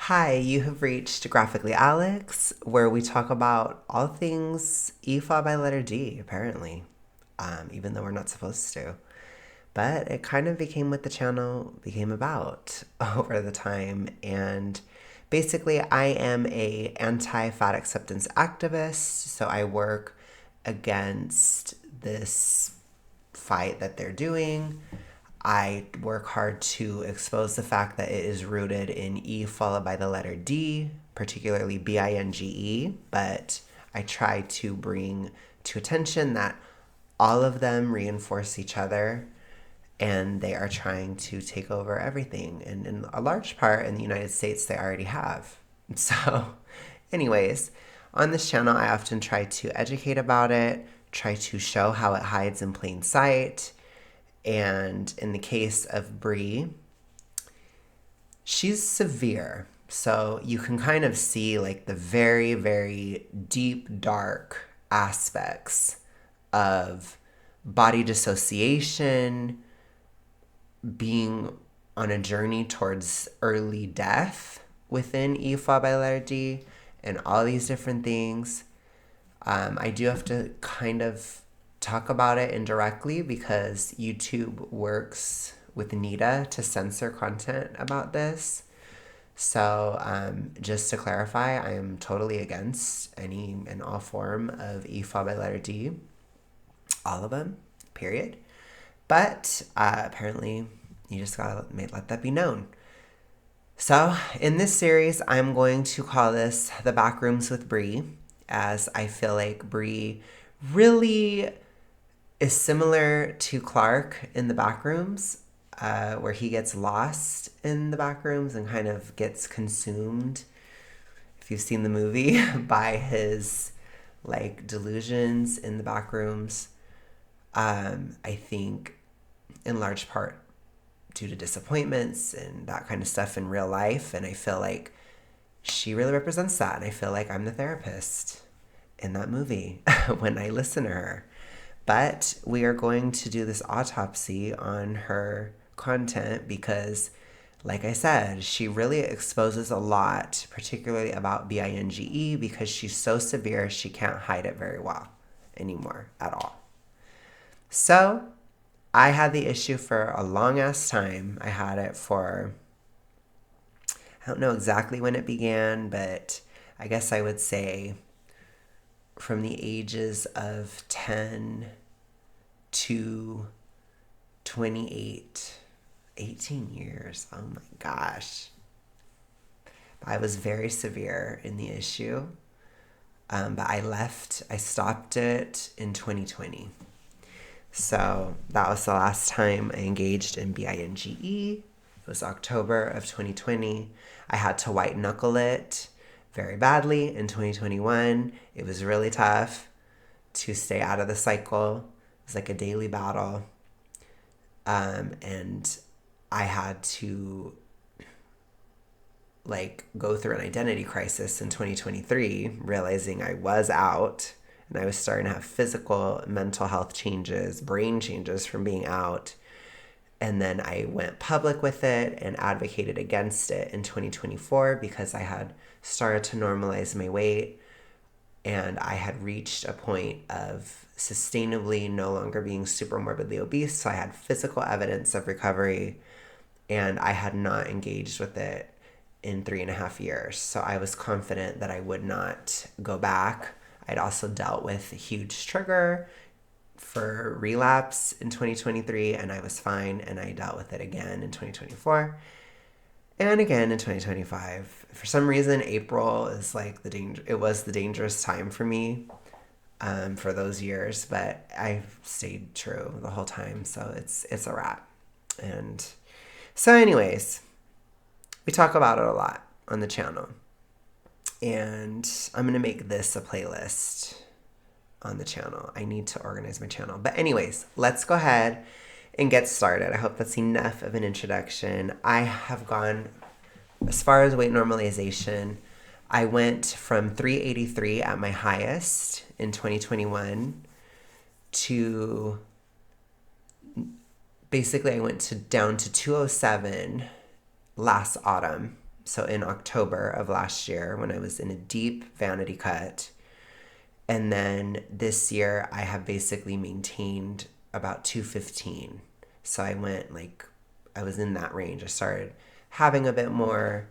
Hi, you have reached Graphically Alex, where we talk about all things EFA by letter D, apparently, even though we're not supposed to. But it kind of became what the channel became about over the time. And basically, I am a anti-fat acceptance activist, so I work against this fight that they're doing. I work hard to expose the fact that it is rooted in E followed by the letter D, particularly BINGE, but I try to bring to attention that all of them reinforce each other and they are trying to take over everything. And in a large part in the United States, they already have. So, anyways, on this channel, I often try to educate about it, try to show how it hides in plain sight. And in the case of Bree, she's severe. So you can kind of see like the very, very deep, dark aspects of body dissociation, being on a journey towards early death within EFA by letter D, and all these different things. I do have to kind of talk about it indirectly because YouTube works with Nita to censor content about this. So, just to clarify, I am totally against any and all form of EFA by letter D. All of them, period. But apparently, you just gotta let that be known. So, in this series, I'm going to call this The Backrooms with Bree, as I feel like Bree really is similar to Clark in the Backrooms, where he gets lost in the Backrooms and kind of gets consumed, if you've seen the movie, by his like delusions in the Backrooms. I think in large part due to disappointments and that kind of stuff in real life. And I feel like she really represents that. And I feel like I'm the therapist in that movie when I listen to her. But we are going to do this autopsy on her content because, like I said, she really exposes a lot, particularly about BINGE, because she's so severe she can't hide it very well anymore at all. So I had the issue for a long ass time. I had it for, I don't know exactly when it began, but I guess I would say from the ages of 10 to 28, 18 years. Oh my gosh. I was very severe in the issue, but I stopped it in 2020. So that was the last time I engaged in BINGE. It was October of 2020. I had to white knuckle it very badly in 2021. It was really tough to stay out of the cycle. It was like a daily battle. And I had to like go through an identity crisis in 2023, realizing I was out and I was starting to have physical, mental health changes, brain changes from being out. And then I went public with it and advocated against it in 2024 because I had started to normalize my weight and I had reached a point of sustainably no longer being super morbidly obese. So I had physical evidence of recovery and I had not engaged with it in 3.5 years. So I was confident that I would not go back. I'd also dealt with a huge trigger for relapse in 2023 and I was fine, and I dealt with it again in 2024 and again in 2025. For some reason, April is like it was the dangerous time for me for those years, but I stayed true the whole time, so it's a wrap. And so anyways, we talk about it a lot on the channel. And I'm going to make this a playlist on the channel. I need to organize my channel. But anyways, let's go ahead and get started. I hope that's enough of an introduction. I have gone as far as weight normalization. I went from 383 at my highest in 2021 to basically I went down to 207 last autumn. So in October of last year, when I was in a deep vanity cut. And then this year, I have basically maintained about 215. So I went I was in that range. I started having a bit more.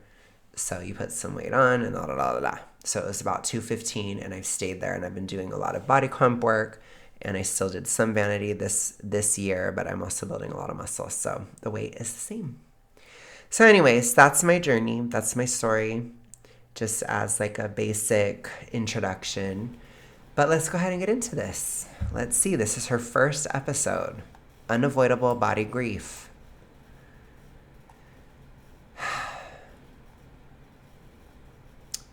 So you put some weight on and da. So it was about 215, and I've stayed there, and I've been doing a lot of body comp work, and I still did some vanity this year, but I'm also building a lot of muscle. So the weight is the same. So anyways, that's my journey. That's my story, just as like a basic introduction. But let's go ahead and get into this. Let's see. This is her first episode. Unavoidable body grief.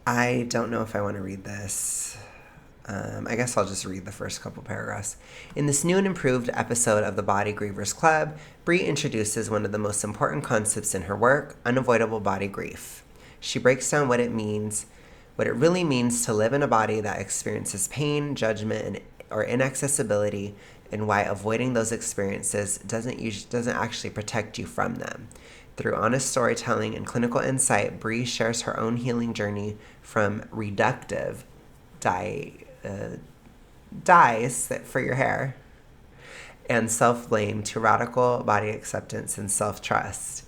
I don't know if I want to read this. I guess I'll just read the first couple paragraphs. In this new and improved episode of the Body Grievers Club, Brie introduces one of the most important concepts in her work, unavoidable body grief. She breaks down what it really means to live in a body that experiences pain, judgment, or inaccessibility, and why avoiding those experiences doesn't actually protect you from them. Through honest storytelling and clinical insight, Brie shares her own healing journey from reductive dyes for your hair and self-blame to radical body acceptance and self-trust.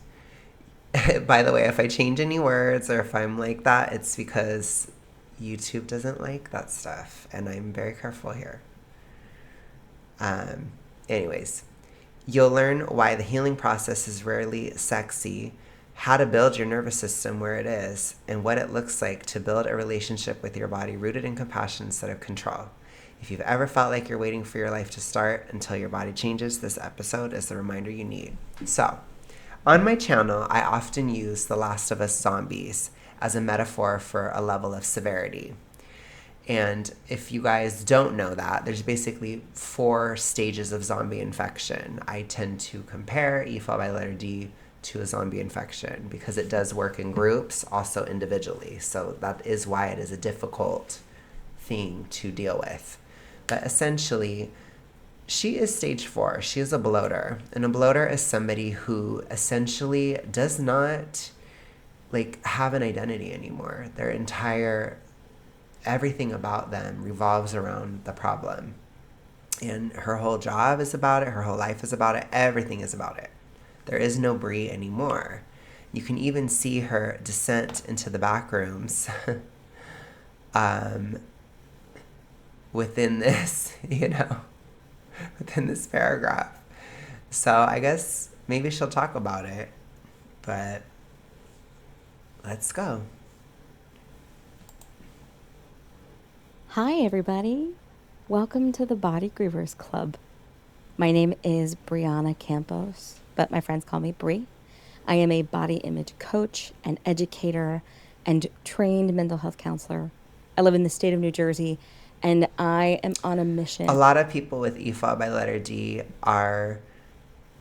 By the way, if I change any words or if I'm like that, it's because YouTube doesn't like that stuff, and I'm very careful here. Anyways, you'll learn why the healing process is rarely sexy, how to build your nervous system where it is, and what it looks like to build a relationship with your body rooted in compassion instead of control. If you've ever felt like you're waiting for your life to start until your body changes, this episode is the reminder you need. So, on my channel, I often use The Last of Us zombies as a metaphor for a level of severity. And if you guys don't know that, there's basically 4 stages of zombie infection. I tend to compare E followed by letter D to a zombie infection because it does work in groups, also individually. So that is why it is a difficult thing to deal with. But essentially, she is stage 4. She is a bloater. And a bloater is somebody who essentially does not have an identity anymore. Their entire everything about them revolves around the problem. And her whole job is about it. Her whole life is about it. Everything is about it. There is no Brie anymore. You can even see her descent into the backrooms within this, within this paragraph. So I guess maybe she'll talk about it, but let's go. Hi, everybody. Welcome to the Body Grievers Club. My name is Brianna Campos, but my friends call me Brie. I am a body image coach and educator and trained mental health counselor. I live in the state of New Jersey, and I am on a mission. A lot of people with E followed by letter D are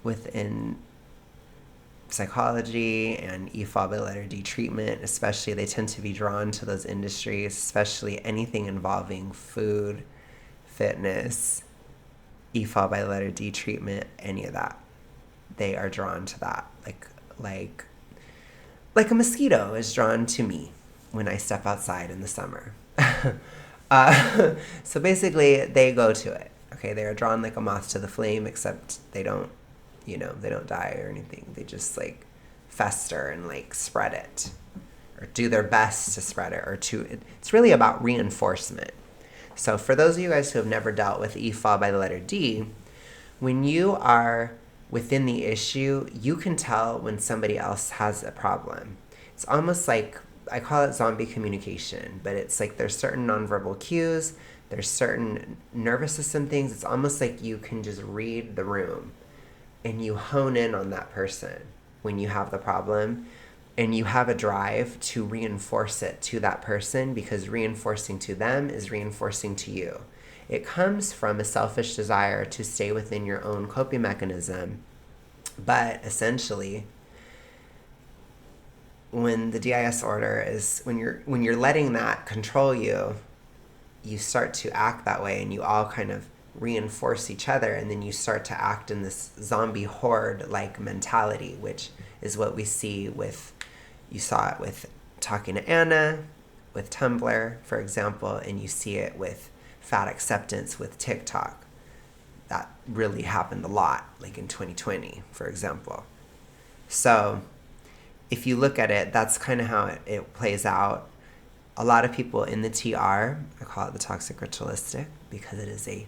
within psychology and E followed by letter D treatment, especially. They tend to be drawn to those industries, especially anything involving food, fitness, E followed by letter D treatment, any of that. They are drawn to that. Like a mosquito is drawn to me when I step outside in the summer. So basically, they go to it. Okay, they are drawn like a moth to the flame, except they don't die or anything. They just fester and spread it, or do their best to spread it, it's really about reinforcement. So for those of you guys who have never dealt with E followed by the letter D, when you are within the issue, you can tell when somebody else has a problem. It's almost like, I call it zombie communication, but it's there's certain nonverbal cues, there's certain nervous system things. It's almost like you can just read the room and you hone in on that person when you have the problem, and you have a drive to reinforce it to that person, because reinforcing to them is reinforcing to you. It comes from a selfish desire to stay within your own coping mechanism. But essentially, when the DIS order is, when you're letting that control you, you start to act that way, and you all kind of reinforce each other, and then you start to act in this zombie horde mentality, which is what we see with You saw it with Talking to Anna, with Tumblr, for example, and you see it with fat acceptance with TikTok. That really happened a lot, like in 2020, for example. So if you look at it, that's kind of how it plays out. A lot of people in the TR, I call it the toxic ritualistic, because it is a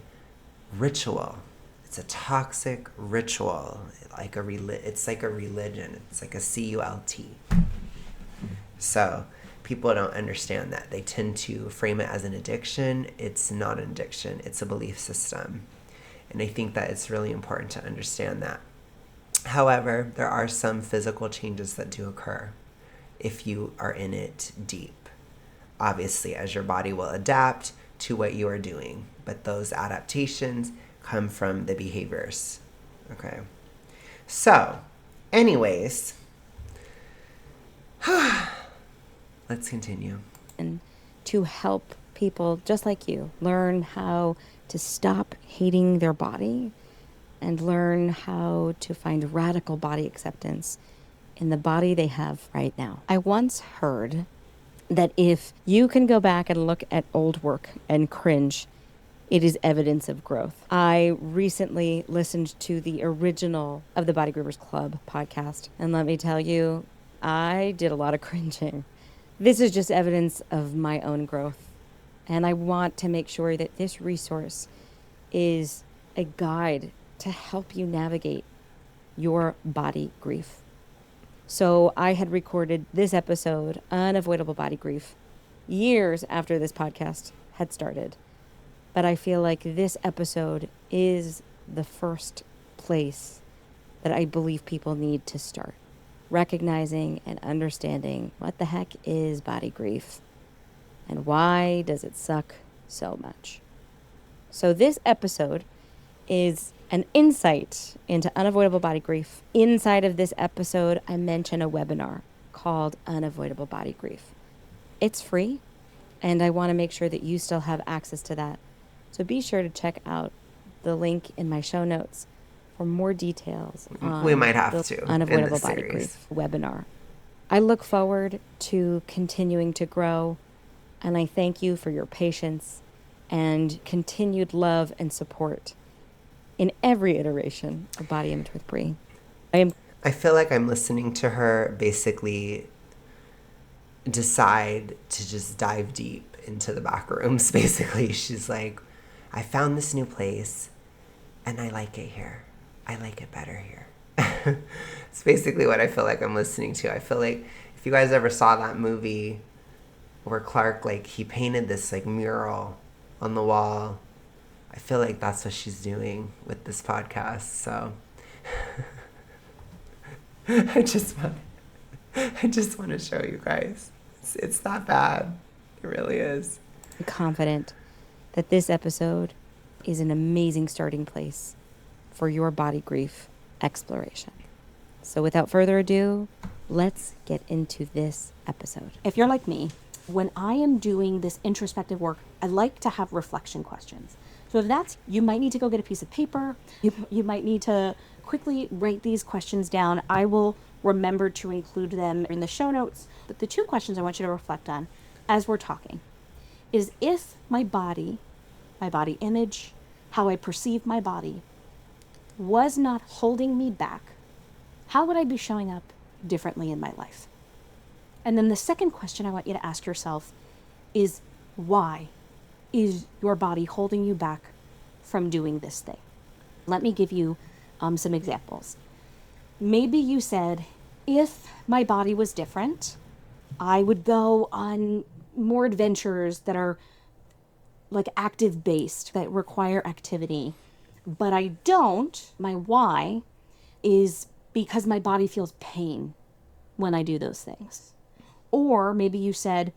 ritual. It's a toxic ritual, it's like a religion. It's like a cult. So people don't understand that. They tend to frame it as an addiction. It's not an addiction. It's a belief system. And I think that it's really important to understand that. However, there are some physical changes that do occur if you are in it deep. Obviously, as your body will adapt to what you are doing. But those adaptations come from the behaviors. Okay. So, anyways, let's continue. And to help people just like you learn how to stop hating their body and learn how to find radical body acceptance in the body they have right now. I once heard that if you can go back and look at old work and cringe, it is evidence of growth. I recently listened to the original of the Body Groovers Club podcast, and let me tell you, I did a lot of cringing. This is just evidence of my own growth, and I want to make sure that this resource is a guide to help you navigate your body grief. So I had recorded this episode, Unavoidable Body Grief, years after this podcast had started. But I feel like this episode is the first place that I believe people need to start. Recognizing and understanding what the heck is body grief and why does it suck so much. So this episode is an insight into unavoidable body grief. Inside of this episode, I mention a webinar called Unavoidable Body Grief. It's free, and I want to make sure that you still have access to that. So be sure to check out the link in my show notes for more details on we might have to Unavoidable Body Grief webinar. I look forward to continuing to grow, and I thank you for your patience and continued love and support in every iteration of Body Image with Brie. I feel like I'm listening to her basically decide to just dive deep into the back rooms. Basically, she's like, I found this new place and I like it here. I like it better here. It's basically what I feel like I'm listening to. I feel like if you guys ever saw that movie where Clark, like, he painted this like mural on the wall, I feel like that's what she's doing with this podcast. So I just want to show you guys. It's that bad. It really is. I'm confident that this episode is an amazing starting place for your body grief exploration. So without further ado, let's get into this episode. If you're like me, when I am doing this introspective work, I like to have reflection questions. So if that's, you might need to go get a piece of paper. You might need to quickly write these questions down. I will remember to include them in the show notes. But the two questions I want you to reflect on as we're talking is if my body image, how I perceive my body, was not holding me back, how would I be showing up differently in my life? And then the second question I want you to ask yourself is, why is your body holding you back from doing this thing? Let me give you some examples. Maybe you said, if my body was different, I would go on more adventures that are like active based, that require activity. But I don't. My why is because my body feels pain when I do those things. Or maybe you said,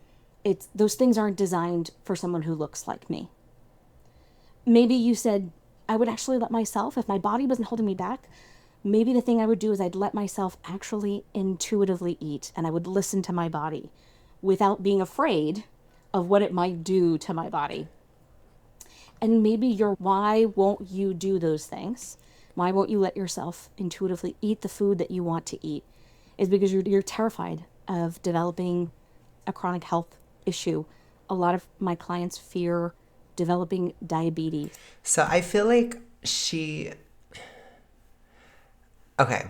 those things aren't designed for someone who looks like me. Maybe you said, I would actually let myself, if my body wasn't holding me back, maybe the thing I would do is I'd let myself actually intuitively eat, and I would listen to my body without being afraid of what it might do to my body. And maybe your why won't you do those things? Why won't you let yourself intuitively eat the food that you want to eat? Is because you're terrified of developing a chronic health issue. A lot of my clients fear developing diabetes. So I feel like okay,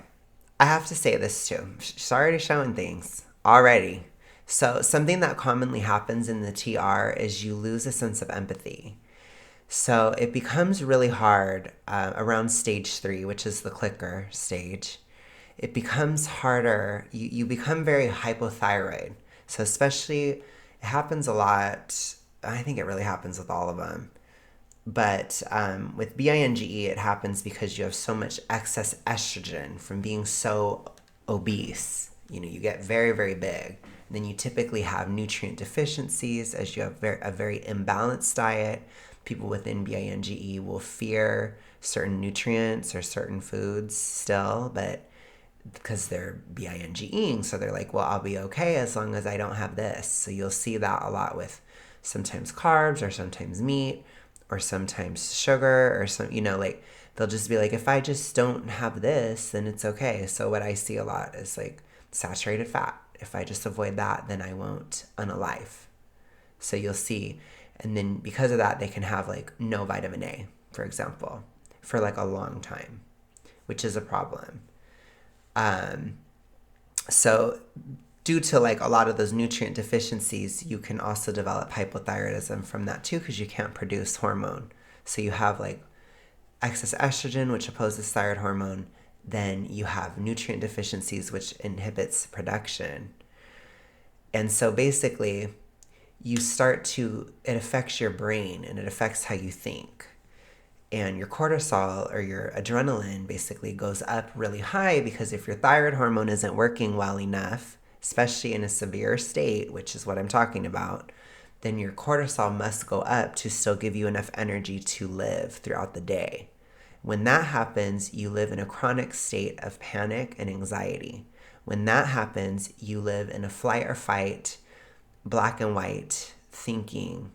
I have to say this too. She's already showing things already. So something that commonly happens in the TR is you lose a sense of empathy. So it becomes really hard around stage 3, which is the clicker stage. It becomes harder. You become very hypothyroid. So especially, it happens a lot. I think it really happens with all of them. But with binge, it happens because you have so much excess estrogen from being so obese. You get very, very big. And then you typically have nutrient deficiencies as you have a very imbalanced diet. People within binge will fear certain nutrients or certain foods still, but because they're binging, so they're like, well, I'll be okay as long as I don't have this. So you'll see that a lot with sometimes carbs or sometimes meat or sometimes sugar or like they'll just be like, if I just don't have this, then it's okay. So what I see a lot is like saturated fat. If I just avoid that, then I won't unalive. So you'll see. And then because of that, they can have like no vitamin A, for example, for like a long time, which is a problem. So due to like a lot of those nutrient deficiencies, you can also develop hypothyroidism from that too, because you can't produce hormone. So you have like excess estrogen, which opposes thyroid hormone. Then you have nutrient deficiencies, which inhibits production. And so basically, it affects your brain and it affects how you think. And your cortisol or your adrenaline basically goes up really high because if your thyroid hormone isn't working well enough, especially in a severe state, which is what I'm talking about, then your cortisol must go up to still give you enough energy to live throughout the day. When that happens, you live in a chronic state of panic and anxiety. When that happens, you live in a flight or fight, black and white thinking.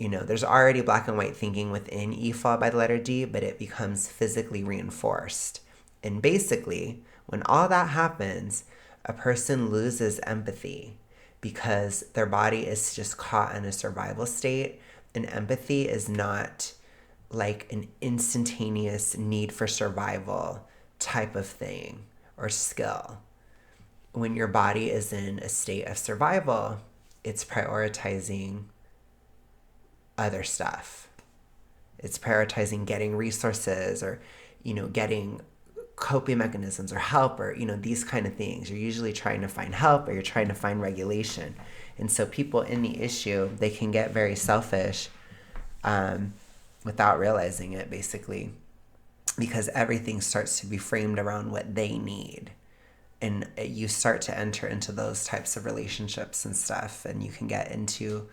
There's already black and white thinking within E followed by the letter D, but it becomes physically reinforced. And basically, when all that happens, a person loses empathy because their body is just caught in a survival state. And empathy is not like an instantaneous need for survival type of thing or skill. When your body is in a state of survival, it's prioritizing other stuff. It's prioritizing getting resources or, getting coping mechanisms or help or, these kind of things. You're usually trying to find help or you're trying to find regulation. And so people in the issue, they can get very selfish without realizing it, basically, because everything starts to be framed around what they need. And you start to enter into those types of relationships and stuff, and you can get into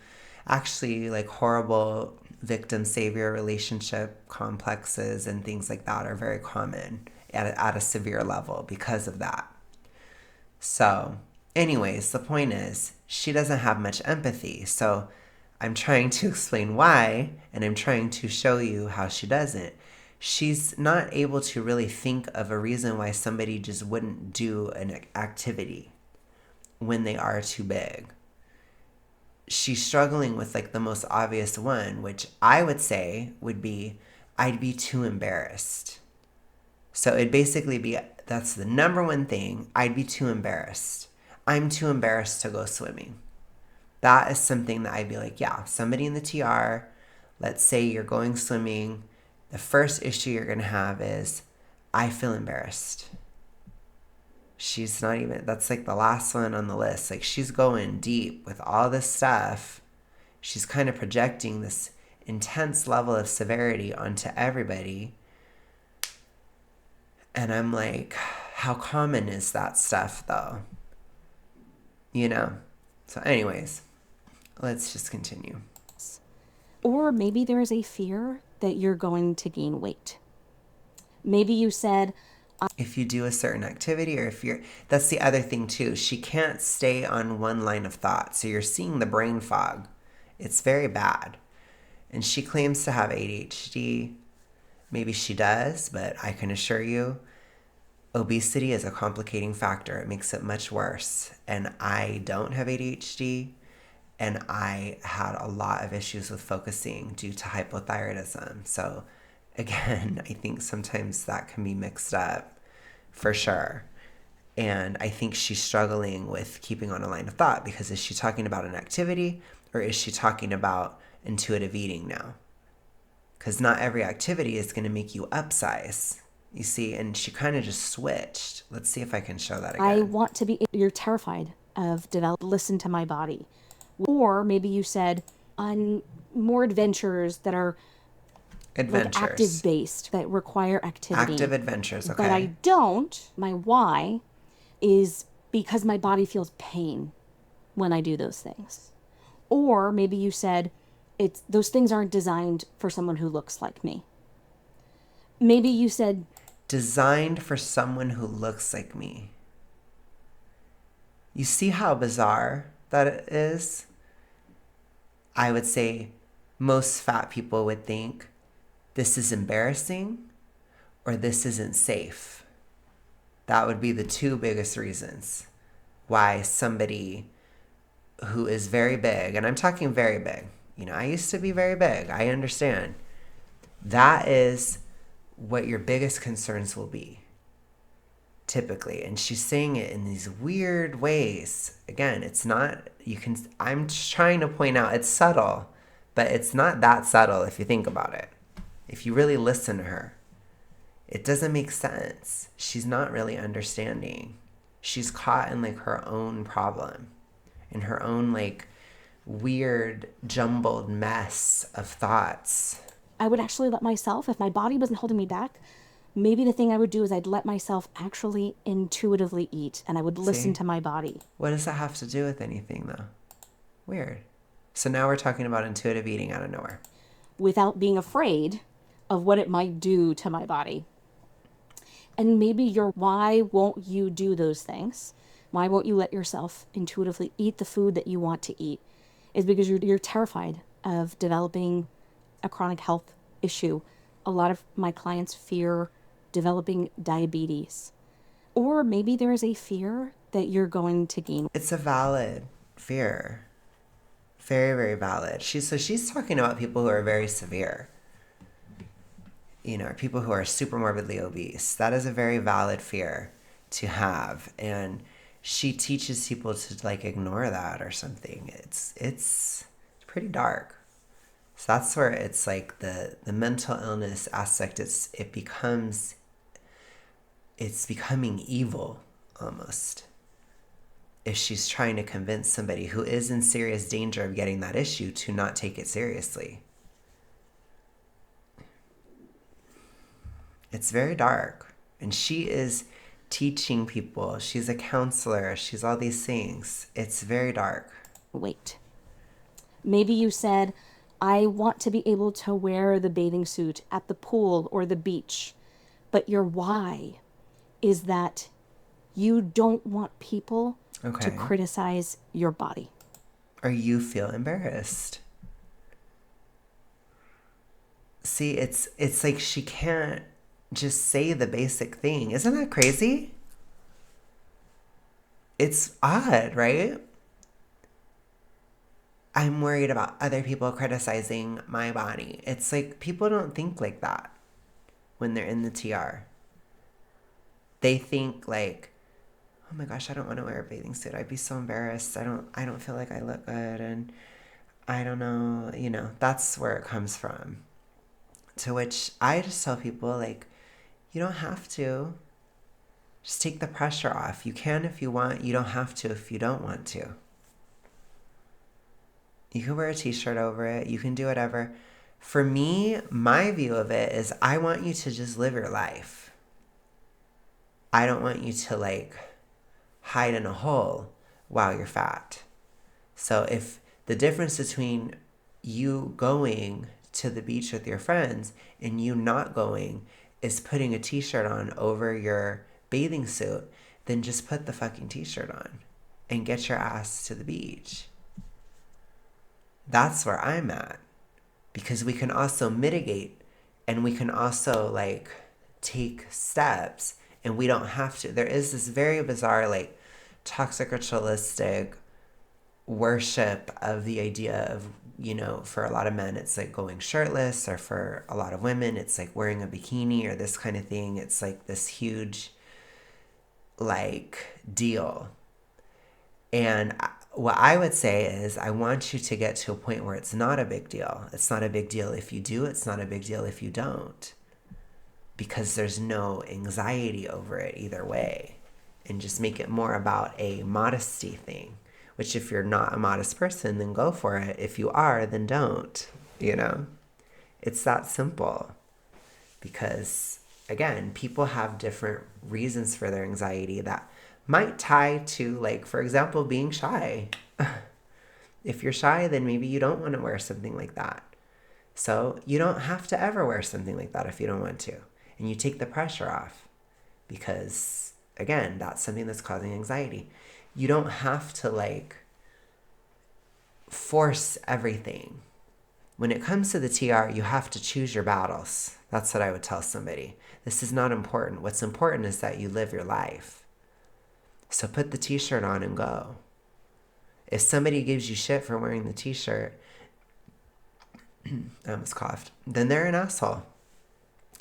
actually like horrible victim savior relationship complexes and things like that are very common at a severe level because of that. So anyways, the point is she doesn't have much empathy. So I'm trying to explain why, and I'm trying to show you how she doesn't. She's not able to really think of a reason why somebody just wouldn't do an activity when they are too big. She's struggling with like the most obvious one, which I would say would be, I'd be too embarrassed. So it'd basically be, that's the number one thing, I'd be too embarrassed. I'm too embarrassed to go swimming. That is something that I'd be like, yeah, somebody in the TR, let's say you're going swimming, the first issue you're going to have is, I feel embarrassed. She's not even, that's like the last one on the list. Like she's going deep with all this stuff. She's kind of projecting this intense level of severity onto everybody. And I'm like, how common is that stuff though? So anyways, let's just continue. Or maybe there is a fear that you're going to gain weight. Maybe you said, if you do a certain activity or that's the other thing too. She can't stay on one line of thought. So you're seeing the brain fog. It's very bad. And she claims to have ADHD. Maybe she does, but I can assure you, Obesity is a complicating factor. It makes it much worse. And I don't have ADHD, and I had a lot of issues with focusing due to hypothyroidism. So again, I think sometimes that can be mixed up for sure. And I think she's struggling with keeping on a line of thought, because is she talking about an activity or is she talking about intuitive eating now? Because not every activity is going to make you upsize, you see, and she kind of just switched. Let's see if I can show that again. I want to be, you're terrified of listen to my body. Or maybe you said on more adventures that are like active based, that require activity. Active adventures, okay. But I don't. My why is because my body feels pain when I do those things. Or maybe you said those things aren't designed for someone who looks like me. Maybe you said designed for someone who looks like me. You see how bizarre that is? I would say most fat people would think this is embarrassing or this isn't safe. That would be the two biggest reasons why somebody who is very big, and I'm talking very big, I used to be very big, I understand. That is what your biggest concerns will be, typically. And she's saying it in these weird ways. Again, it's not, I'm just trying to point out, it's subtle, but it's not that subtle if you think about it. If you really listen to her, it doesn't make sense. She's not really understanding. She's caught in like her own problem, in her own like weird jumbled mess of thoughts. I would actually let myself, if my body wasn't holding me back, maybe the thing I would do is I'd let myself actually intuitively eat, and I would listen to my body. What does that have to do with anything though? Weird. So now we're talking about intuitive eating out of nowhere. Without being afraid of what it might do to my body. And maybe why won't you do those things? Why won't you let yourself intuitively eat the food that you want to eat? Is because you're terrified of developing a chronic health issue. A lot of my clients fear developing diabetes. Or maybe there is a fear that you're going to gain. It's a valid fear. Very, very valid. She's talking about people who are very severe. People who are super morbidly obese. That is a very valid fear to have. And she teaches people to like ignore that or something. It's pretty dark. So that's where it's like the mental illness aspect, it's becoming evil almost. If she's trying to convince somebody who is in serious danger of getting that issue to not take it seriously. It's very dark. And she is teaching people. She's a counselor. She's all these things. It's very dark. Wait. Maybe you said, I want to be able to wear the bathing suit at the pool or the beach. But your why is that you don't want people to criticize your body. Or you feel embarrassed. See, it's like she can't just say the basic thing. Isn't that crazy? It's odd, right? I'm worried about other people criticizing my body. It's like people don't think like that when they're in the TR. They think like, oh my gosh, I don't want to wear a bathing suit. I'd be so embarrassed. I don't feel like I look good, and I don't know, that's where it comes from. To which I just tell people, like, you don't have to. Just take the pressure off. You can if you want. You don't have to if you don't want to. You can wear a t-shirt over it. You can do whatever. For me, my view of it is I want you to just live your life. I don't want you to, like, hide in a hole while you're fat. So if the difference between you going to the beach with your friends and you not going is putting a t-shirt on over your bathing suit, then just put the fucking t-shirt on and get your ass to the beach. That's where I'm at. Because we can also mitigate, and we can also like take steps And we don't have to. There is this very bizarre, like, toxic ritualistic worship of the idea of, for a lot of men, it's like going shirtless, or for a lot of women, it's like wearing a bikini or this kind of thing. It's like this huge, like, deal. And what I would say is, I want you to get to a point where it's not a big deal. It's not a big deal if you do. It's not a big deal if you don't. Because there's no anxiety over it either way. And just make it more about a modesty thing. Which, if you're not a modest person, then go for it. If you are, then don't. It's that simple. Because, again, people have different reasons for their anxiety that might tie to, like, for example, being shy. If you're shy, then maybe you don't want to wear something like that. So you don't have to ever wear something like that if you don't want to. And you take the pressure off. Because, again, that's something that's causing anxiety. You don't have to, like, force everything. When it comes to the TR, you have to choose your battles. That's what I would tell somebody. This is not important. What's important is that you live your life. So put the t-shirt on and go. If somebody gives you shit for wearing the t-shirt, I almost coughed, then they're an asshole.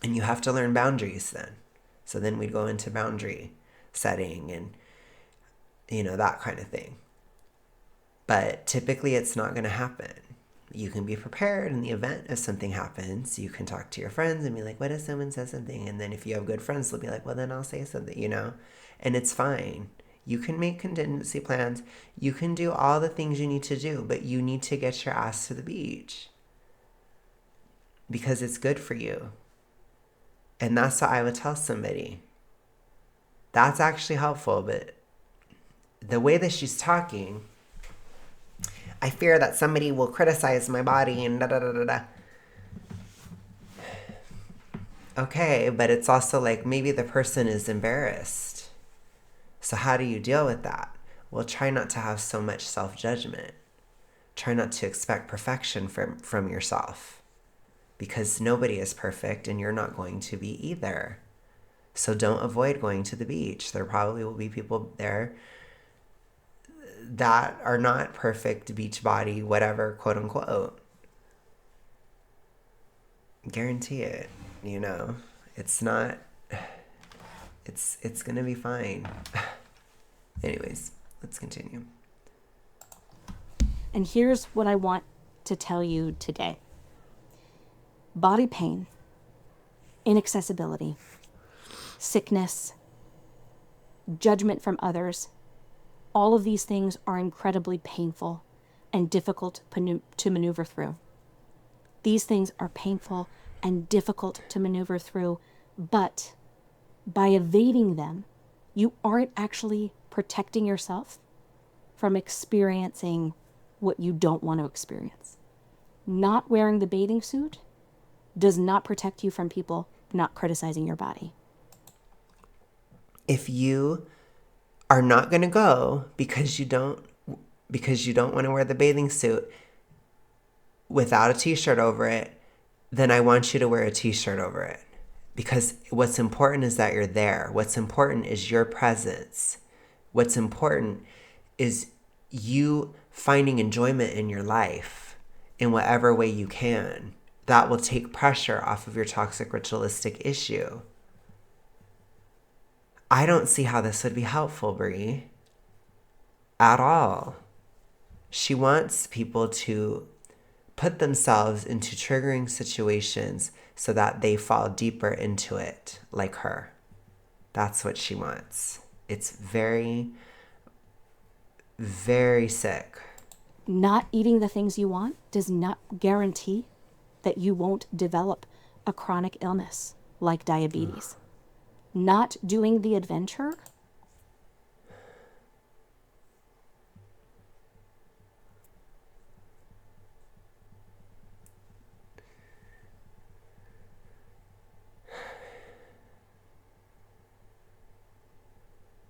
And you have to learn boundaries then. So then we'd go into boundary setting and that kind of thing. But typically it's not going to happen. You can be prepared in the event if something happens. You can talk to your friends and be like, what if someone says something? And then if you have good friends, they'll be like, well, then I'll say something, And it's fine. You can make contingency plans. You can do all the things you need to do, but you need to get your ass to the beach. Because it's good for you. And that's what I would tell somebody. That's actually helpful, but the way that she's talking, I fear that somebody will criticize my body and da-da-da-da-da. Okay, but it's also like maybe the person is embarrassed. So how do you deal with that? Well, try not to have so much self-judgment. Try not to expect perfection from yourself. Because nobody is perfect and you're not going to be either. So don't avoid going to the beach. There probably will be people there that are not perfect beach body, whatever, quote unquote. Guarantee it, It's not, it's gonna be fine. Anyways, let's continue. And here's what I want to tell you today. Body pain, inaccessibility, sickness, judgment from others, all of these things are incredibly painful and difficult to maneuver through. These things are painful and difficult to maneuver through, but by evading them, you aren't actually protecting yourself from experiencing what you don't want to experience. Not wearing the bathing suit does not protect you from people not criticizing your body. If you are not going to go because you don't want to wear the bathing suit without a t-shirt over it, then I want you to wear a t-shirt over it. Because what's important is that you're there. What's important is your presence. What's important is you finding enjoyment in your life in whatever way you can. That will take pressure off of your toxic ritualistic issue. I don't see how this would be helpful, Brie. At all. She wants people to put themselves into triggering situations so that they fall deeper into it, like her. That's what she wants. It's very, very sick. Not eating the things you want does not guarantee that you won't develop a chronic illness like diabetes. Not doing the adventure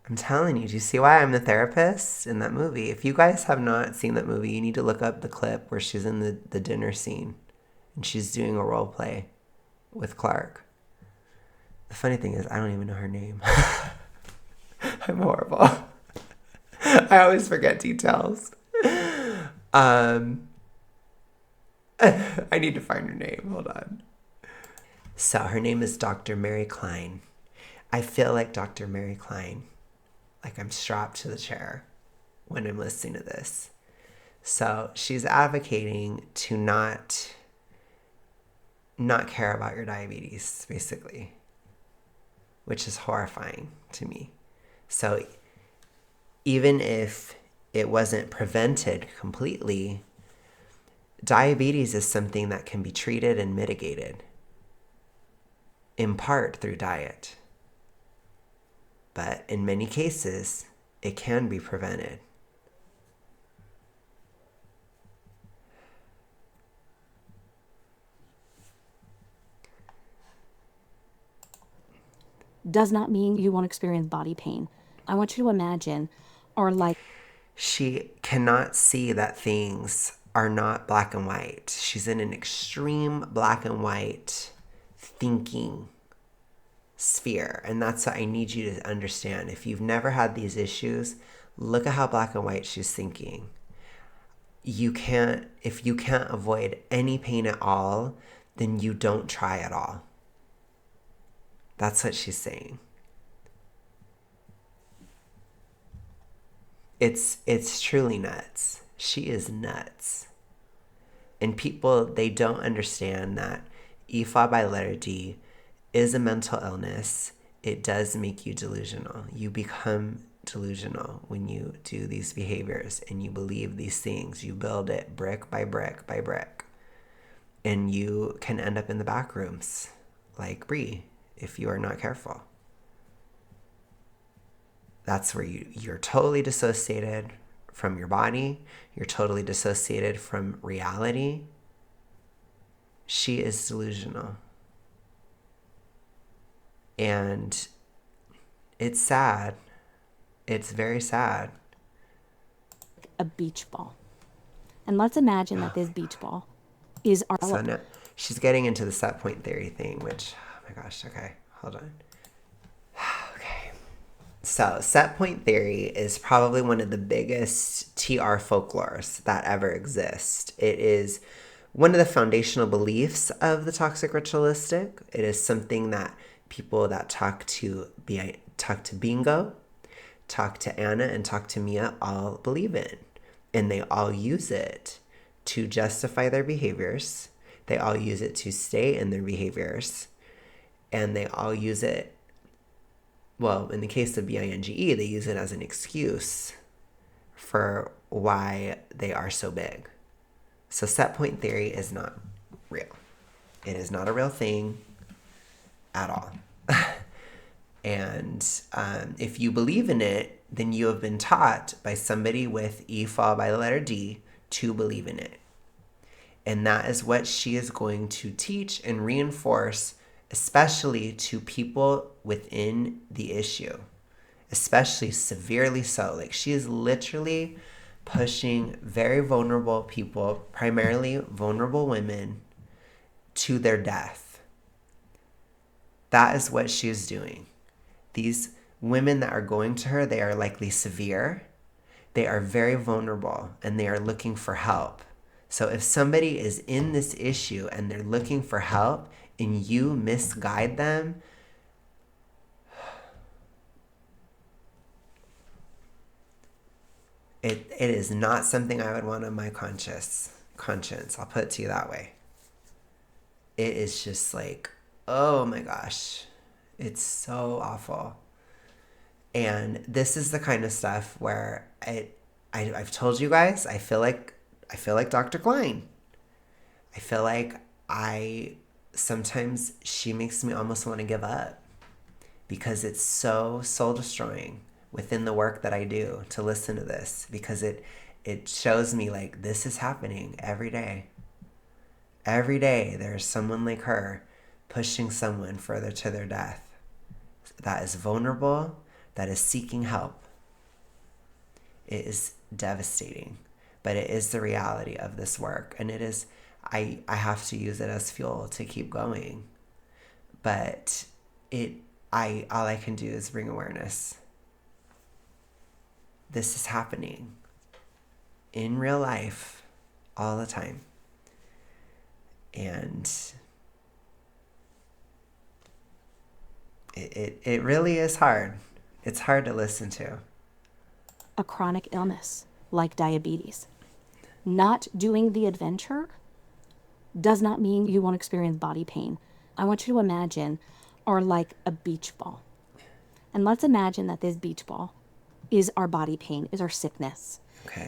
I'm telling you, do you see why I'm the therapist in that movie? If you guys have not seen that movie, you need to look up the clip where she's in the dinner scene and she's doing a role play with Clark. The funny thing is, I don't even know her name. I'm horrible. I always forget details. I need to find her name. Hold on. So her name is Dr. Mary Klein. I feel like Dr. Mary Klein. Like I'm strapped to the chair when I'm listening to this. So she's advocating to not care about your diabetes, basically, which is horrifying to me. So even if it wasn't prevented completely, diabetes is something that can be treated and mitigated, in part through diet. But in many cases, it can be prevented. Does not mean you won't experience body pain. I want you to imagine, or like, She cannot see that things are not black and white. She's in an extreme black and white thinking sphere. And that's what I need you to understand. If you've never had these issues, look at how black and white she's thinking. If you can't avoid any pain at all, then you don't try at all. That's what she's saying. It's truly nuts. She is nuts. And people, they don't understand that EFA by letter D is a mental illness. It does make you delusional. You become delusional when you do these behaviors and you believe these things. You build it brick by brick by brick. And you can end up in the back rooms like Bree if you are not careful. That's where you're totally dissociated from your body. You're totally dissociated from reality. She is delusional. And it's sad. It's very sad. a beach ball. And let's imagine that this beach ball is our... So now she's getting into the set point theory thing, which, oh my gosh, okay, hold on. Okay. So set point theory is probably one of the biggest TR folklores that ever exist. It is one of the foundational beliefs of the toxic ritualistic. It is something that people that talk to Bingo, talk to Anna, and talk to Mia all believe in. And they all use it to justify their behaviors. They all use it to stay in their behaviors. And they all use it, well, in the case of BINGE, they use it as an excuse for why they are so big. So set point theory is not real. It is not a real thing at all. And if you believe in it, then you have been taught by somebody with E followed by the letter D to believe in it. And that is what she is going to teach and reinforce, especially to people within the issue, especially severely so. Like, she is literally pushing very vulnerable people, primarily vulnerable women, to their death. That is what she is doing. These women that are going to her, they are likely severe. They are very vulnerable and they are looking for help. So if somebody is in this issue and they're looking for help and you misguide them, it is not something I would want on my conscience. I'll put it to you that way. It is just like, oh my gosh, it's so awful. And this is the kind of stuff where I've told you guys, I feel like Dr. Klein. I feel like sometimes she makes me almost want to give up because it's so soul destroying within the work that I do to listen to this, because it shows me like this is happening every day. Every day there's someone like her pushing someone further to their death that is vulnerable, that is seeking help. It is devastating, but it is the reality of this work, and it is, I have to use it as fuel to keep going. But all I can do is bring awareness. This is happening in real life all the time. And it really is hard. It's hard to listen to. A chronic illness like diabetes. Not doing the adventure does not mean you won't experience body pain. I want you to imagine are like a beach ball. And let's imagine that this beach ball is our body pain, is our sickness,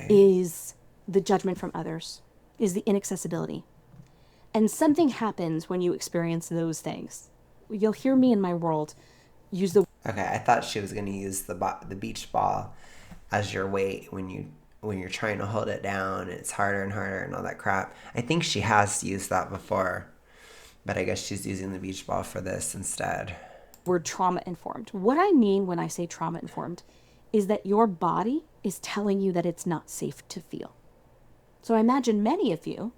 is the judgment from others, is the inaccessibility. And something happens when you experience those things. You'll hear me in my world use the... Okay, I thought she was going to use the beach ball as your weight when you're trying to hold it down and it's harder and harder and all that crap. I think she has used that before, but I guess she's using the beach ball for this instead. word trauma-informed. What I mean when I say trauma-informed is that your body is telling you that it's not safe to feel. So I imagine many of you,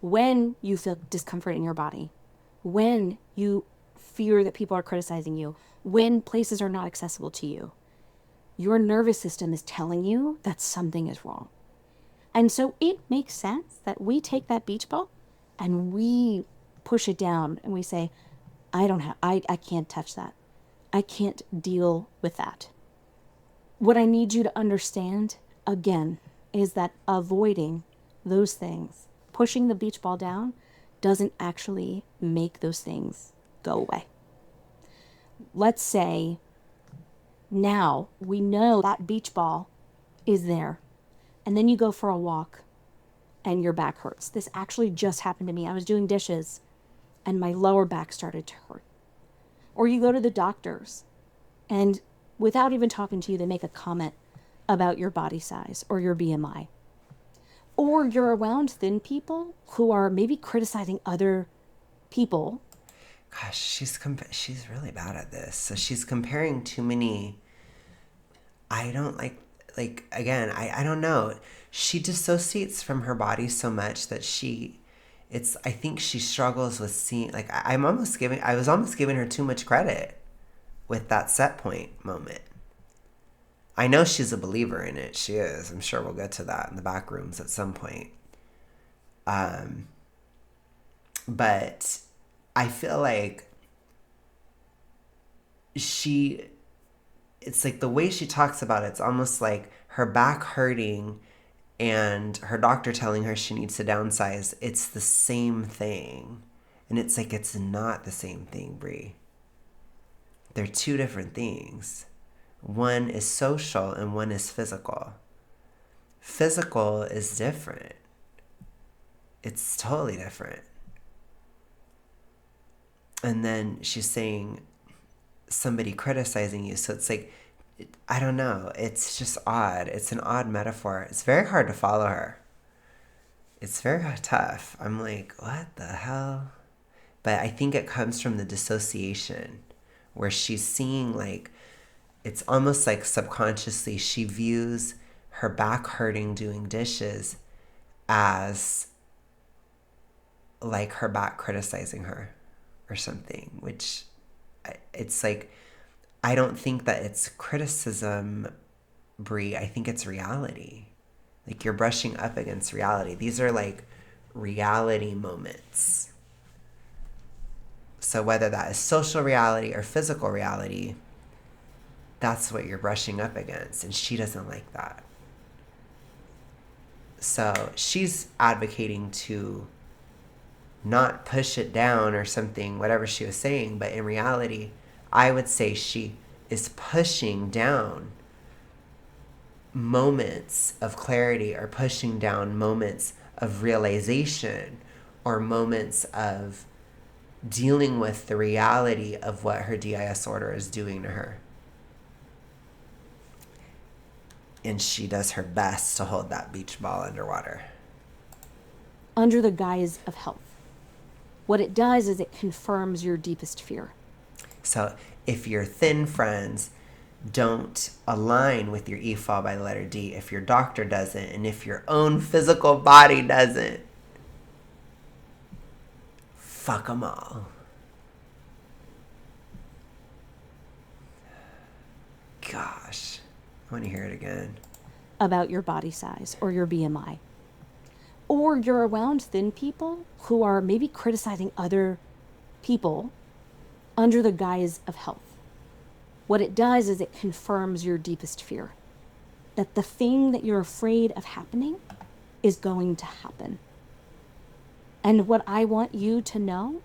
when you feel discomfort in your body, when you fear that people are criticizing you, when places are not accessible to you, your nervous system is telling you that something is wrong. And so it makes sense that we take that beach ball and we push it down and we say, I can't touch that. I can't deal with that. What I need you to understand, again, is that avoiding those things, pushing the beach ball down, doesn't actually make those things go away. Let's say now we know that beach ball is there, and then you go for a walk and your back hurts. This actually just happened to me. I was doing dishes and my lower back started to hurt. Or you go to the doctors and without even talking to you, they make a comment about your body size or your BMI. Or you're around thin people who are maybe criticizing other people. Gosh, she's really bad at this. So she's comparing too many. I don't again, I don't know. She dissociates from her body so much that I think she struggles with seeing, I was almost giving her too much credit with that set point moment. I know she's a believer in it. She is. I'm sure we'll get to that in the Backrooms at some point. But I feel like it's like the way she talks about it, it's almost like her back hurting and her doctor telling her she needs to downsize. It's the same thing. And it's like, it's not the same thing, Brie. They're two different things. One is social and one is physical. Physical is different. It's totally different. And then she's saying somebody criticizing you. So it's like, I don't know. It's just odd. It's an odd metaphor. It's very hard to follow her. It's very tough. I'm like, what the hell? But I think it comes from the dissociation where she's seeing it's almost like subconsciously she views her back hurting doing dishes as like her back criticizing her or something, which it's like, I don't think that it's criticism, Brie. I think it's reality. Like you're brushing up against reality. These are like reality moments. So whether that is social reality or physical reality, that's what you're brushing up against. And she doesn't like that. So she's advocating to not push it down or something, whatever she was saying. But in reality, I would say she is pushing down moments of clarity or pushing down moments of realization or moments of dealing with the reality of what her DIS order is doing to her. And she does her best to hold that beach ball underwater. Under the guise of health. What it does is it confirms your deepest fear. So if your thin friends don't align with your EFAL by the letter D, if your doctor doesn't, and if your own physical body doesn't, fuck them all. gosh. I want to hear it again. About your body size or your BMI. Or you're around thin people who are maybe criticizing other people under the guise of health. What it does is it confirms your deepest fear, that the thing that you're afraid of happening is going to happen. And what I want you to know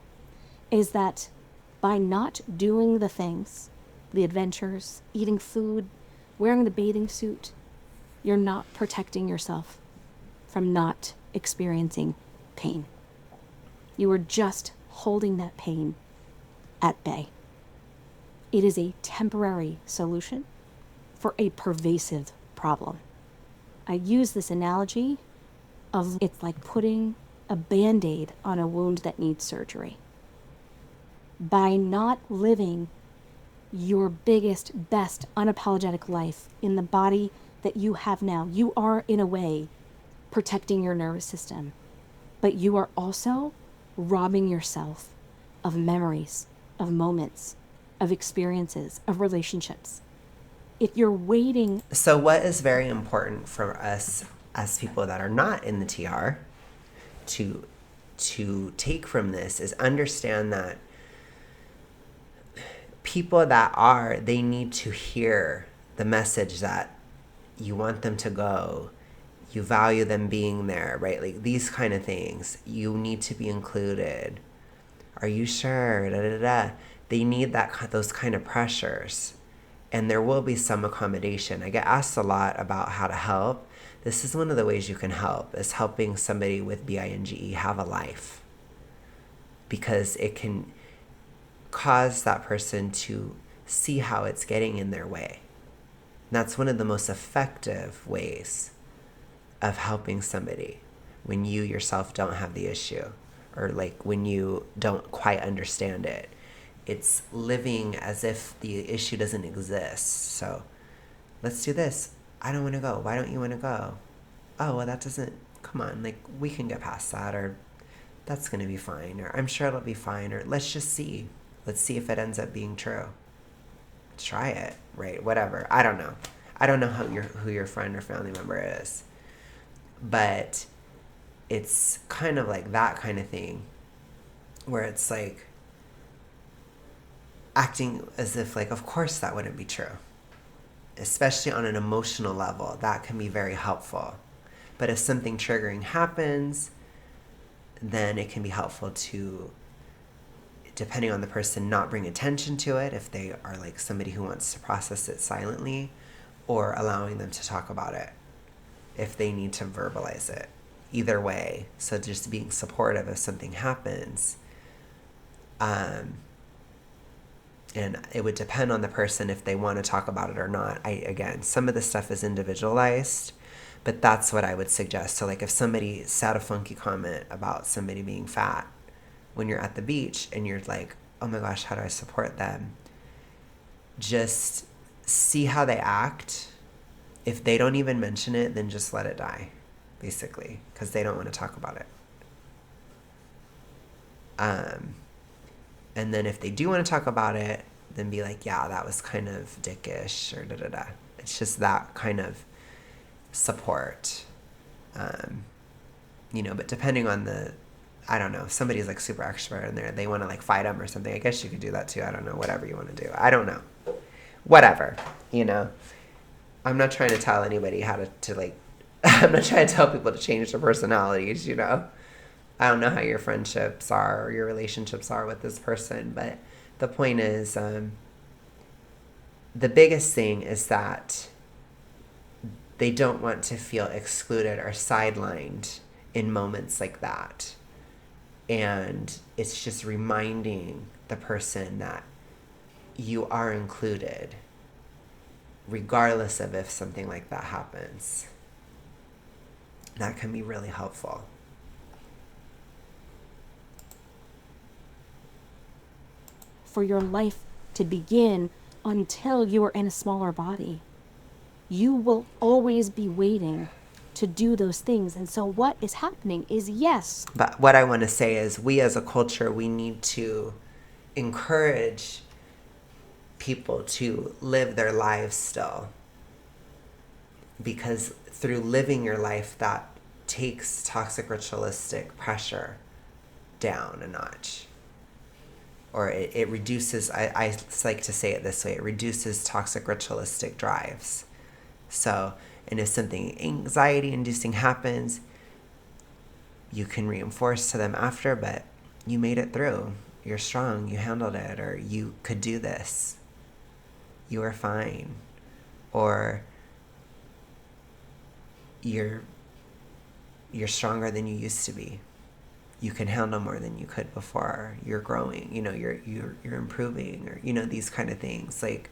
is that by not doing the things, the adventures, eating food, wearing the bathing suit, you're not protecting yourself from not experiencing pain. You are just holding that pain at bay. It is a temporary solution for a pervasive problem. I use this analogy of it's like putting a Band-Aid on a wound that needs surgery. By not living your biggest, best, unapologetic life in the body that you have now, you are, in a way, protecting your nervous system. But you are also robbing yourself of memories, of moments, of experiences, of relationships. If you're waiting... So what is very important for us as people that are not in the TR to take from this is understand that people that are, they need to hear the message that you want them to go, you value them being there, right? Like these kind of things. You need to be included. Are you sure? Da, da, da. They need those kind of pressures. And there will be some accommodation. I get asked a lot about how to help. This is one of the ways you can help, is helping somebody with BINGE have a life. Because it can cause that person to see how it's getting in their way. And that's one of the most effective ways of helping somebody when you yourself don't have the issue, or like when you don't quite understand it. It's living as if the issue doesn't exist. So let's do this. I don't want to go. Why don't you want to go? Oh, well, that doesn't, come on, like we can get past that, or that's going to be fine, or I'm sure it'll be fine, or let's just see. Let's see if it ends up being true. Try it, right? Whatever. I don't know. I don't know who your friend or family member is. But it's kind of like that kind of thing where it's like acting as if like, of course that wouldn't be true. Especially on an emotional level, that can be very helpful. But if something triggering happens, then it can be helpful to, depending on the person, not bring attention to it if they are like somebody who wants to process it silently, or allowing them to talk about it if they need to verbalize it. Either way. So just being supportive if something happens. And it would depend on the person if they want to talk about it or not. Again, some of the stuff is individualized, but that's what I would suggest. So like if somebody said a funky comment about somebody being fat when you're at the beach and you're like, oh my gosh, how do I support them? Just see how they act. If they don't even mention it, then just let it die, basically, because they don't want to talk about it. And then if they do want to talk about it, then be like, yeah, that was kind of dickish, or da-da-da. It's just that kind of support. But depending on I don't know, if somebody's like super extrovert and they want to like fight them or something, I guess you could do that too. I don't know, whatever you want to do. I don't know. Whatever, I'm not trying to tell anybody how to like, I'm not trying to tell people to change their personalities, I don't know how your friendships are or your relationships are with this person, but the point is, the biggest thing is that they don't want to feel excluded or sidelined in moments like that. And it's just reminding the person that you are included, regardless of if something like that happens. That can be really helpful. For your life to begin until you are in a smaller body. You will always be waiting to do those things. And so what is happening is, yes. But what I want to say is we as a culture, we need to encourage people to live their lives still, because through living your life, that takes toxic ritualistic pressure down a notch. Or it reduces, I like to say it this way, it reduces toxic ritualistic drives. So, and if something anxiety inducing happens, you can reinforce to them after, but you made it through. You're strong, you handled it, or you could do this. You are fine. Or you're stronger than you used to be. You can handle more than you could before. You're growing, you're improving, or these kind of things. Like,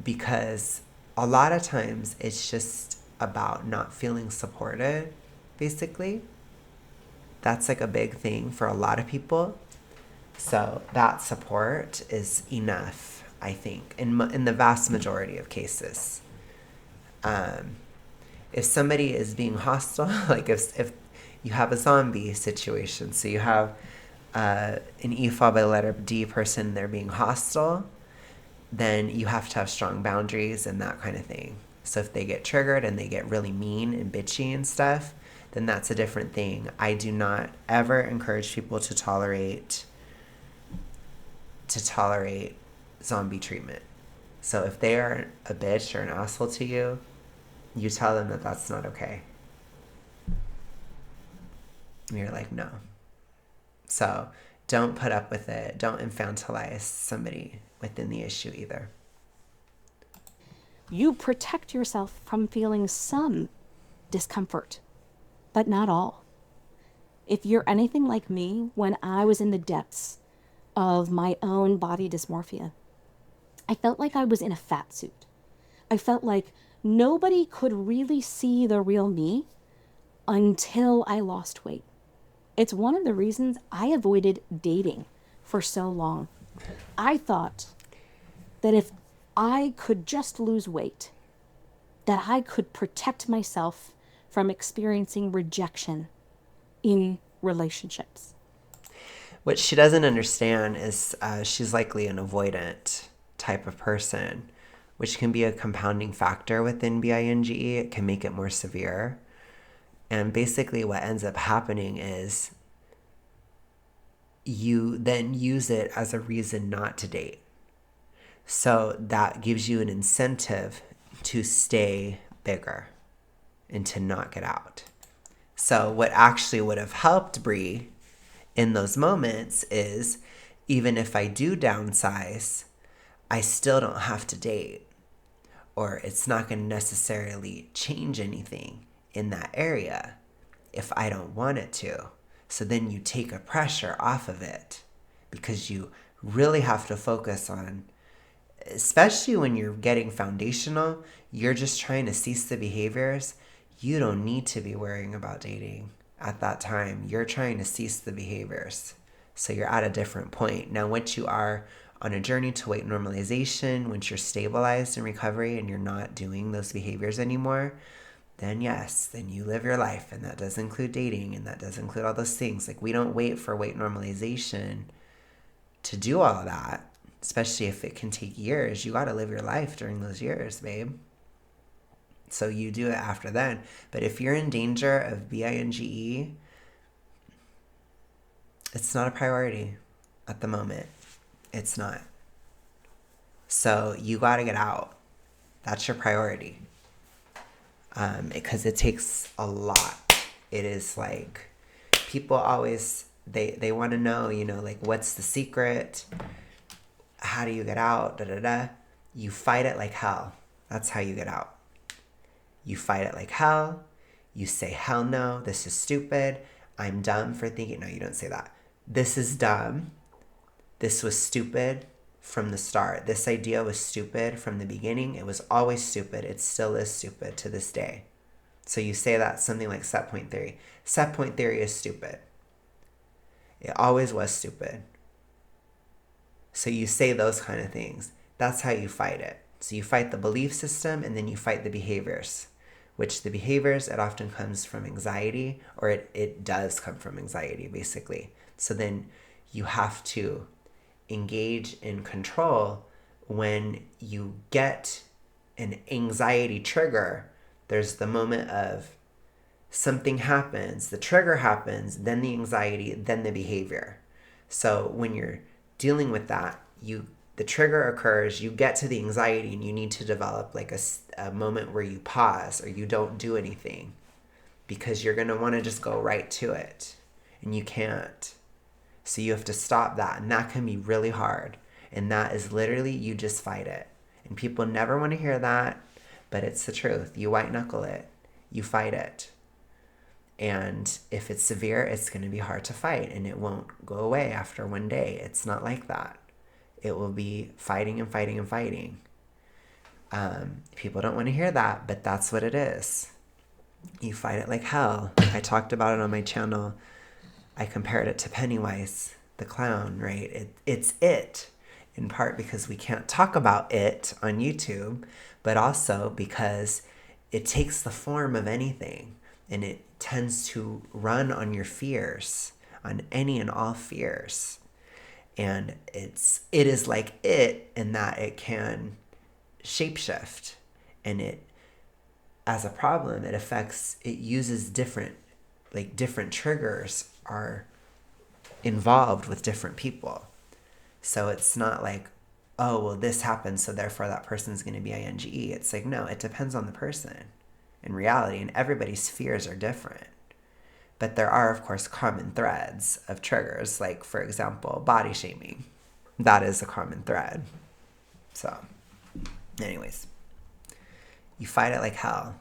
because a lot of times it's just about not feeling supported, basically. That's like a big thing for a lot of people. So that support is enough, I think, in the vast majority of cases. If somebody is being hostile, like if you have a zombie situation, so you have an EFOB by letter D person, they're being hostile, then you have to have strong boundaries and that kind of thing. So if they get triggered and they get really mean and bitchy and stuff, then that's a different thing. I do not ever encourage people to tolerate zombie treatment. So if they are a bitch or an asshole to you, you tell them that that's not okay. And you're like, no. So don't put up with it. Don't infantilize somebody within the issue either. You protect yourself from feeling some discomfort, but not all. If you're anything like me, when I was in the depths of my own body dysmorphia, I felt like I was in a fat suit. I felt like nobody could really see the real me until I lost weight. It's one of the reasons I avoided dating for so long. I thought that if I could just lose weight, that I could protect myself from experiencing rejection in relationships. What she doesn't understand is she's likely an avoidant type of person, which can be a compounding factor within BINGE. It can make it more severe. And basically what ends up happening is you then use it as a reason not to date. So that gives you an incentive to stay bigger and to not get out. So what actually would have helped Brie in those moments is, even if I do downsize, I still don't have to date, or it's not going to necessarily change anything in that area if I don't want it to. So then you take a pressure off of it, because you really have to focus on, especially when you're getting foundational, you're just trying to cease the behaviors. You don't need to be worrying about dating at that time. You're trying to cease the behaviors. So you're at a different point. Now, once you are on a journey to weight normalization, once you're stabilized in recovery and you're not doing those behaviors anymore, then yes, then you live your life. And that does include dating, and that does include all those things. Like, we don't wait for weight normalization to do all of that, especially if it can take years. You got to live your life during those years, babe. So you do it after then. But if you're in danger of BINGE, it's not a priority at the moment. It's not. So you got to get out. That's your priority. Because it takes a lot. It is like, people always, they want to know, like, what's the secret? How do you get out? Da, da, da. You fight it like hell. That's how you get out. You fight it like hell. You say, hell no, this is stupid. I'm dumb for thinking. No, you don't say that. This is dumb. This was stupid from the start. This idea was stupid from the beginning. It was always stupid. It still is stupid to this day. So you say that, something like set point theory. Set point theory is stupid. It always was stupid. So you say those kind of things. That's how you fight it. So you fight the belief system, and then you fight the behaviors, which the behaviors, it often comes from anxiety, or it does come from anxiety, basically. So then you have to engage in control when you get an anxiety trigger. There's the moment of something happens, the trigger happens, then the anxiety, then the behavior. So when you're dealing with that, the trigger occurs, you get to the anxiety, and you need to develop like a moment where you pause or you don't do anything, because you're going to want to just go right to it, and you can't. So you have to stop that, and that can be really hard. And that is literally, you just fight it. And people never want to hear that, but it's the truth. You white knuckle it, you fight it. And if it's severe, it's going to be hard to fight, and it won't go away after one day. It's not like that. It will be fighting and fighting and fighting. People don't want to hear that, but that's what it is. You fight it like hell. I talked about it on my channel. I compared it to Pennywise, the clown, right? It's it, in part because we can't talk about it on YouTube, but also because it takes the form of anything, and it tends to run on your fears, on any and all fears. And it is like it in that it can shapeshift, and it, as a problem, it uses different triggers are involved with different people. So it's not like, oh, well, this happened, so therefore that person's going to be INGE. It's like, no, it depends on the person in reality, and everybody's fears are different. But there are, of course, common threads of triggers, like, for example, body shaming. That is a common thread. So, anyways, you fight it like hell.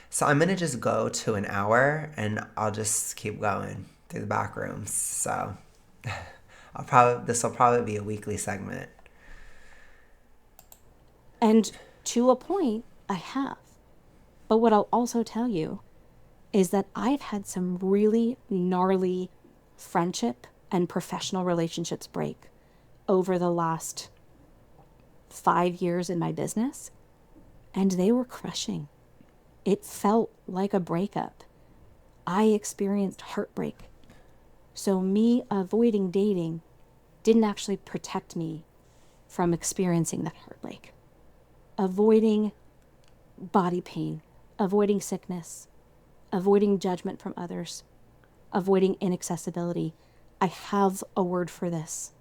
So I'm going to just go to an hour, and I'll just keep going through the back rooms. So this will probably be a weekly segment. And to a point, I have. But what I'll also tell you is that I've had some really gnarly friendship and professional relationships break over the last 5 years in my business, and they were crushing. It felt like a breakup. I experienced heartbreak. So me avoiding dating didn't actually protect me from experiencing that heartbreak. Avoiding body pain, avoiding sickness, avoiding judgment from others, avoiding inaccessibility. I have a word for this,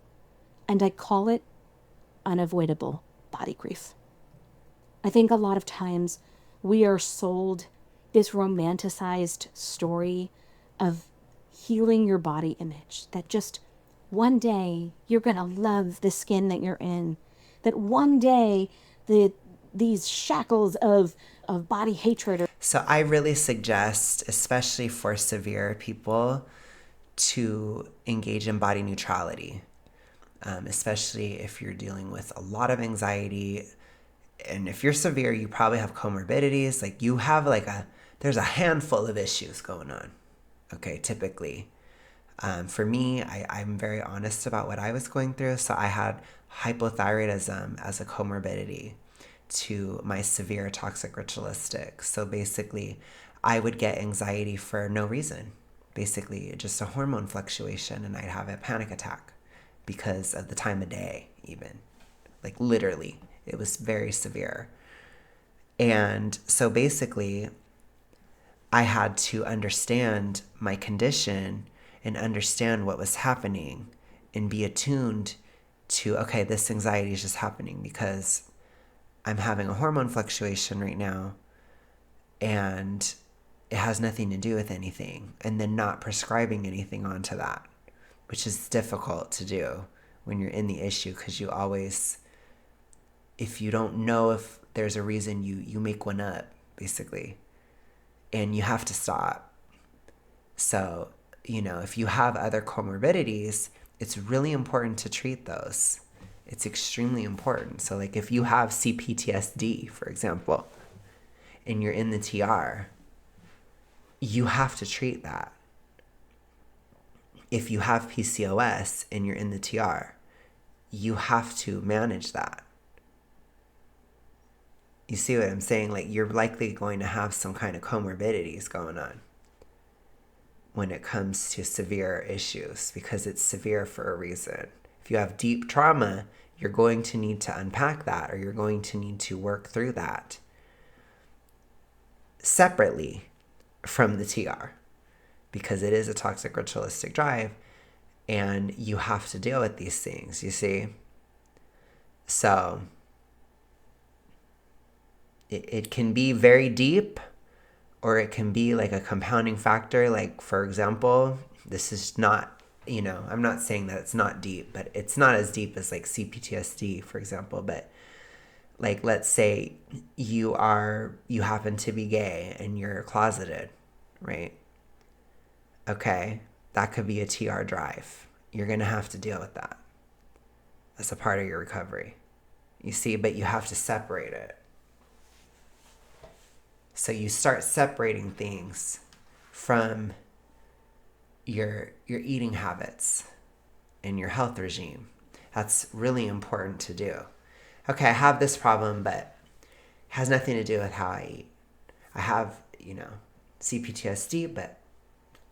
and I call it unavoidable body grief. I think a lot of times we are sold this romanticized story of healing your body image, that just one day you're going to love the skin that you're in, that one day these shackles of body hatred. So I really suggest, especially for severe people, to engage in body neutrality, especially if you're dealing with a lot of anxiety. And if you're severe, you probably have comorbidities. Like, you have there's a handful of issues going on, okay, typically. For me, I'm very honest about what I was going through. So I had hypothyroidism as a comorbidity to my severe toxic ritualistic. So basically, I would get anxiety for no reason. Basically, just a hormone fluctuation, and I'd have a panic attack because of the time of day, even. Like, literally, it was very severe. And so basically, I had to understand my condition and understand what was happening and be attuned to, okay, this anxiety is just happening because I'm having a hormone fluctuation right now, and it has nothing to do with anything. And then not prescribing anything onto that, which is difficult to do when you're in the issue, because you always, if you don't know if there's a reason, you make one up, basically. And you have to stop. So, if you have other comorbidities, it's really important to treat those. It's extremely important. So, like, if you have CPTSD, for example, and you're in the TR, you have to treat that. If you have PCOS and you're in the TR, you have to manage that. You see what I'm saying? Like, you're likely going to have some kind of comorbidities going on when it comes to severe issues, because it's severe for a reason. If you have deep trauma, you're going to need to unpack that, or you're going to need to work through that separately from the TR, because it is a toxic ritualistic drive and you have to deal with these things, you see? So it can be very deep, or it can be like a compounding factor. Like, for example, this is not, I'm not saying that it's not deep, but it's not as deep as like CPTSD, for example. But like, let's say you happen to be gay and you're closeted, right? Okay, that could be a TR drive. You're going to have to deal with that as a part of your recovery. You see, but you have to separate it. So you start separating things from your eating habits and your health regime. That's really important to do. Okay, I have this problem, but it has nothing to do with how I eat. I have, CPTSD, but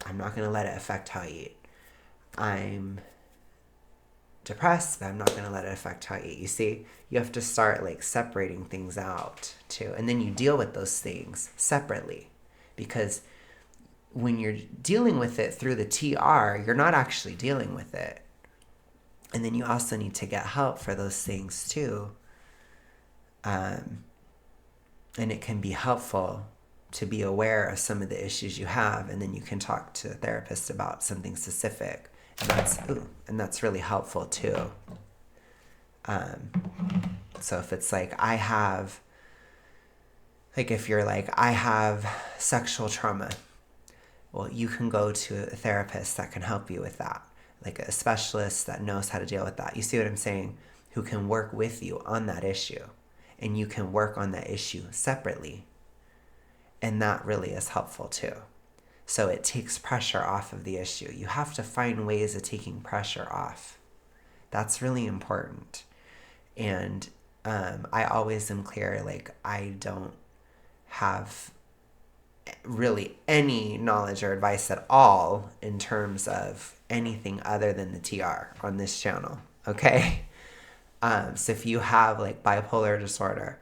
I'm not going to let it affect how I eat. I'm depressed, but I'm not going to let it affect how I eat. You see, you have to start like separating things out too. And then you deal with those things separately, because when you're dealing with it through the TR, you're not actually dealing with it. And then you also need to get help for those things too. And it can be helpful to be aware of some of the issues you have, and then you can talk to a therapist about something specific. And that's really helpful too. So if it's like, if you're like, I have sexual trauma, well, you can go to a therapist that can help you with that, like a specialist that knows how to deal with that. You see what I'm saying? Who can work with you on that issue, and you can work on that issue separately. And that really is helpful too. So it takes pressure off of the issue. You have to find ways of taking pressure off. That's really important. And I always am clear, like, I don't have really any knowledge or advice at all in terms of anything other than the TR on this channel, okay? So if you have like bipolar disorder,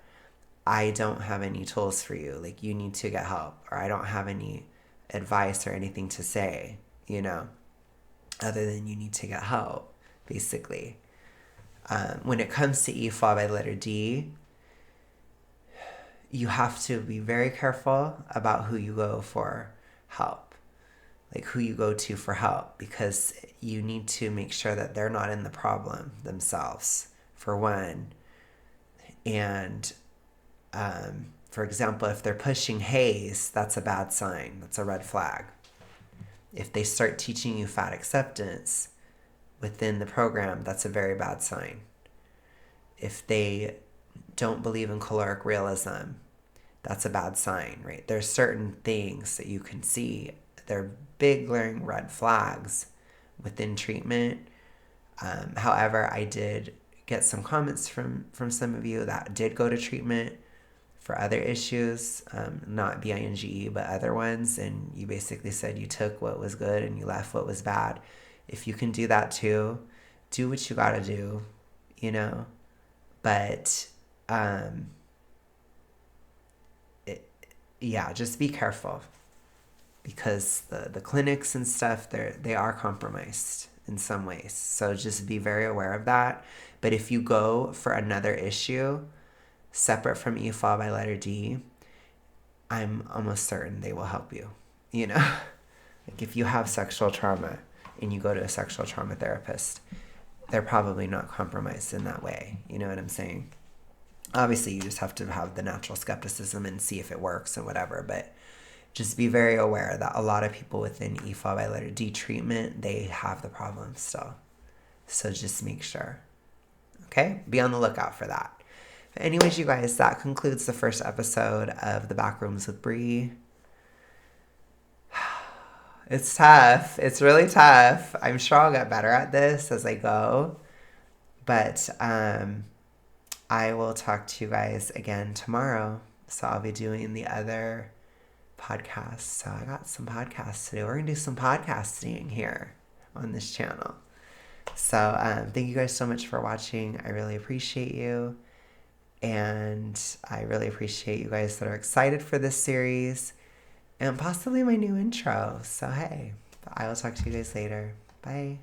I don't have any tools for you. Like, you need to get help, or I don't have any advice or anything to say, other than you need to get help, basically. When it comes to E followed by the letter D, you have to be very careful about who you go for help, like who you go to for help, because you need to make sure that they're not in the problem themselves, for one. And for example, if they're pushing haze, that's a bad sign. That's a red flag. If they start teaching you fat acceptance within the program, that's a very bad sign. If they don't believe in caloric realism, that's a bad sign, right? There's certain things that you can see. They're big glaring red flags within treatment. However, I did get some comments from some of you that did go to treatment for other issues, not BINGE, but other ones. And you basically said you took what was good and you left what was bad. If you can do that too, do what you gotta do, But, just be careful, because the clinics and stuff, they are compromised in some ways. So just be very aware of that. But if you go for another issue separate from E followed by letter D, I'm almost certain they will help you. Like if you have sexual trauma and you go to a sexual trauma therapist, they're probably not compromised in that way. You know what I'm saying? Obviously, you just have to have the natural skepticism and see if it works and whatever. But just be very aware that a lot of people within E followed by letter D treatment, they have the problem still. So just make sure. Okay? Be on the lookout for that. But anyways, you guys, that concludes the first episode of the Backrooms with Bree. It's tough. It's really tough. I'm sure I'll get better at this as I go. But I will talk to you guys again tomorrow. So I'll be doing the other podcast. So I got some podcasts to do. We're going to do some podcasting here on this channel. So thank you guys so much for watching. I really appreciate you. And I really appreciate you guys that are excited for this series and possibly my new intro. So, hey, I will talk to you guys later. Bye.